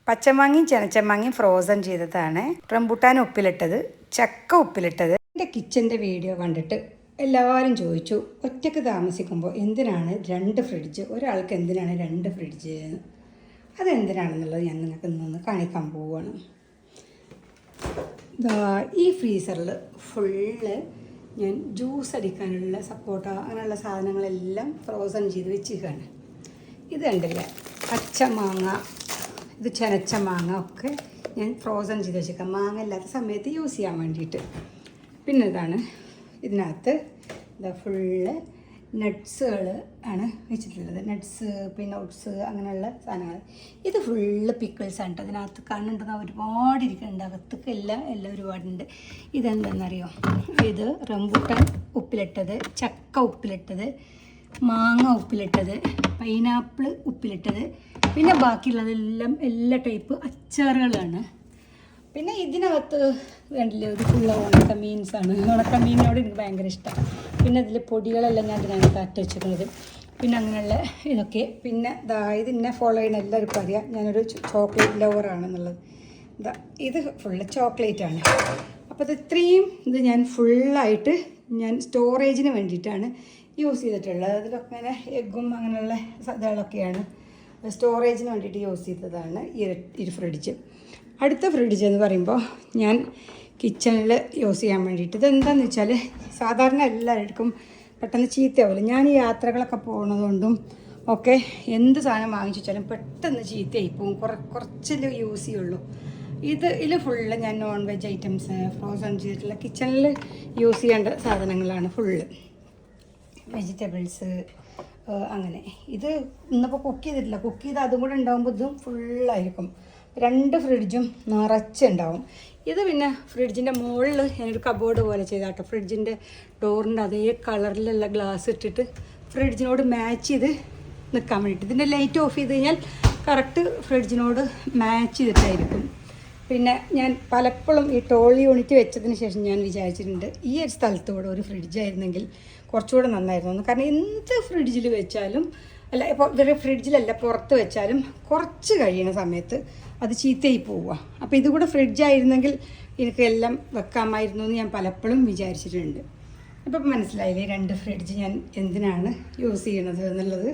പച്ചമാങ്ങയും ചെനച്ചമാങ്ങയും frozen ചെയ്തതാണ്. Rambutan ഉപ്പിലിട്ടത്, ചക്ക ഉപ്പിലിട്ടത്. എൻ്റെ കിച്ചൻ്റെ വീഡിയോ കണ്ടിട്ട് എല്ലാവരും ചോദിച്ചു, ഒറ്റയ്ക്ക് താമസിക്കുമ്പോൾ എന്തിനാണ് 2 ഫ്രിഡ്ജ്, ഒരാൾക്ക് എന്തിനാണ് 2 ഫ്രിഡ്ജ്, അതെന്തിനാണെന്നുള്ളത് ഞാൻ നിങ്ങൾക്ക് ഇന്നൊന്ന് കാണിക്കാൻ പോവുകയാണ്. ഈ ഫ്രീസറിൽ ഫുള്ള് ഞാൻ ജ്യൂസ് അടിക്കാനുള്ള സപ്പോട്ട അങ്ങനെയുള്ള സാധനങ്ങളെല്ലാം ഫ്രോസൺ ചെയ്ത് വെച്ചിരിക്കുകയാണ്. ഇത് കണ്ടില്ല, പച്ചമാങ്ങ, ഇത് ചെനച്ച മാങ്ങ ഒക്കെ ഞാൻ ഫ്രോസൺ ചെയ്ത് വെച്ചേക്കാം, മാങ്ങ ഇല്ലാത്ത സമയത്ത് യൂസ് ചെയ്യാൻ വേണ്ടിയിട്ട്. പിന്നെ ഇതാണ് ഇതിനകത്ത് ഫുള്ള് നട്ട്സുകൾ ആണ് വെച്ചിട്ടുള്ളത്. നട്ട്സ്, പിന്നെ ഓട്സ്, അങ്ങനെയുള്ള സാധനങ്ങൾ. ഇത് ഫുള്ള് പിക്കിൾസ് ആണ്. അതിനകത്ത് കാണുന്നുണ്ടെന്ന് ഒരുപാട് ഇരിക്കുന്നുണ്ട്, അകത്തൊക്കെ എല്ലാം ഒരുപാടുണ്ട്. ഇതെന്താണെന്നറിയോ, ഇത് റംബൂട്ടാൻ ഉപ്പിലിട്ടത്, ചക്ക ഉപ്പിലിട്ടത്, മാങ്ങ ഉപ്പിലിട്ടത്, പൈനാപ്പിൾ ഉപ്പിലിട്ടത്, പിന്നെ ബാക്കിയുള്ളതെല്ലാം എല്ലാ ടൈപ്പ് അച്ചാറുകളാണ്. പിന്നെ ഇതിനകത്ത് വേണ്ടില്ല, ഒരു ഫുള്ള ഉണക്കമീൻസാണ്. ഉണക്കമീനിനോട് എനിക്ക് ഭയങ്കര ഇഷ്ടമാണ്. പിന്നെ ഇതിൽ പൊടികളെല്ലാം ഞാൻ ഇതിനകത്ത് അറ്റ് വെച്ചിരിക്കുന്നത്. പിന്നെ അങ്ങനെയുള്ള ഇതൊക്കെ. പിന്നെ ഇത് എന്നെ ഫോളോ ചെയ്യുന്ന എല്ലാവർക്കും അറിയാം, ഞാനൊരു ചോക്ലേറ്റ് ലവറാണെന്നുള്ളത്. ഇത് ഫുള്ള് ചോക്ലേറ്റാണ്. അപ്പോൾ ഇത്രയും ഇത് ഞാൻ ഫുള്ളായിട്ട് ഞാൻ സ്റ്റോറേജിന് വേണ്ടിയിട്ടാണ് യൂസ് ചെയ്തിട്ടുള്ളത്. അതിലൊക്കെ ഇങ്ങനെ എഗ്ഗും അങ്ങനെയുള്ള ഇതുകളൊക്കെയാണ് സ്റ്റോറേജിന് വേണ്ടിയിട്ട് യൂസ് ചെയ്തതാണ് ഈ ഫ്രിഡ്ജ്. അടുത്ത ഫ്രിഡ്ജ് എന്ന് പറയുമ്പോൾ ഞാൻ കിച്ചണിൽ യൂസ് ചെയ്യാൻ വേണ്ടിയിട്ട്, ഇതെന്താണെന്ന് വെച്ചാൽ സാധാരണ എല്ലാവർക്കും പെട്ടെന്ന് ചീത്തയാവില്ല. ഞാൻ ഈ യാത്രകളൊക്കെ പോകുന്നതുകൊണ്ടും ഒക്കെ എന്ത് സാധനം വാങ്ങിച്ചു വെച്ചാലും പെട്ടെന്ന് ചീത്തയായി പോകും, കുറച്ചല്ലേ യൂസ് ചെയ്യുള്ളൂ. ഇതിൽ ഫുള്ള് ഞാൻ നോൺ വെജ് ഐറ്റംസ് ഫ്രോസൺ ചെയ്തിട്ടുള്ള കിച്ചണിൽ യൂസ് ചെയ്യേണ്ട സാധനങ്ങളാണ് ഫുള്ള്. വെജിറ്റബിൾസ് അങ്ങനെ. ഇത് ഇന്നിപ്പോൾ കുക്ക് ചെയ്തിട്ടില്ല, കുക്ക് ചെയ്ത് അതും കൂടെ ഉണ്ടാകുമ്പോൾ ഇതും ഫുള്ളായിരിക്കും. 2 ഫ്രിഡ്ജും നിറച്ചുണ്ടാവും. ഇത് പിന്നെ ഫ്രിഡ്ജിൻ്റെ മുകളിൽ ഞാനൊരു കബോർഡ് പോലെ ചെയ്താട്ടോ, ഫ്രിഡ്ജിൻ്റെ ഡോറിൻ്റെ അതേ കളറിലുള്ള ഗ്ലാസ് ഇട്ടിട്ട് ഫ്രിഡ്ജിനോട് മാച്ച് ചെയ്ത് നിൽക്കാൻ വേണ്ടിയിട്ട്. ഇതിൻ്റെ ലൈറ്റ് ഓഫ് ചെയ്ത് കഴിഞ്ഞാൽ കറക്റ്റ് ഫ്രിഡ്ജിനോട് മാച്ച് ചെയ്തിട്ടായിരിക്കും. പിന്നെ ഞാൻ പലപ്പോഴും ഈ ടോൾ യൂണിറ്റ് വെച്ചതിന് ശേഷം ഞാൻ വിചാരിച്ചിട്ടുണ്ട്, ഈ ഒരു സ്ഥലത്തൂടെ ഒരു ഫ്രിഡ്ജായിരുന്നെങ്കിൽ കുറച്ചുകൂടെ നന്നായിരുന്നു. കാരണം എന്ത് ഫ്രിഡ്ജിൽ വെച്ചാലും, അല്ല ഇപ്പോൾ ഇവരുടെ ഫ്രിഡ്ജിലല്ല പുറത്ത് വെച്ചാലും കുറച്ച് കഴിയുന്ന സമയത്ത് അത് ചീത്തയായി പോവുക. അപ്പോൾ ഇതുകൂടെ ഫ്രിഡ്ജായിരുന്നെങ്കിൽ എനിക്ക് എല്ലാം വെക്കാമായിരുന്നു എന്ന് ഞാൻ പലപ്പോഴും വിചാരിച്ചിട്ടുണ്ട്. അപ്പോൾ മനസ്സിലായില്ലേ 2 ഫ്രിഡ്ജ് ഞാൻ എന്തിനാണ് യൂസ് ചെയ്യണത് എന്നുള്ളത്.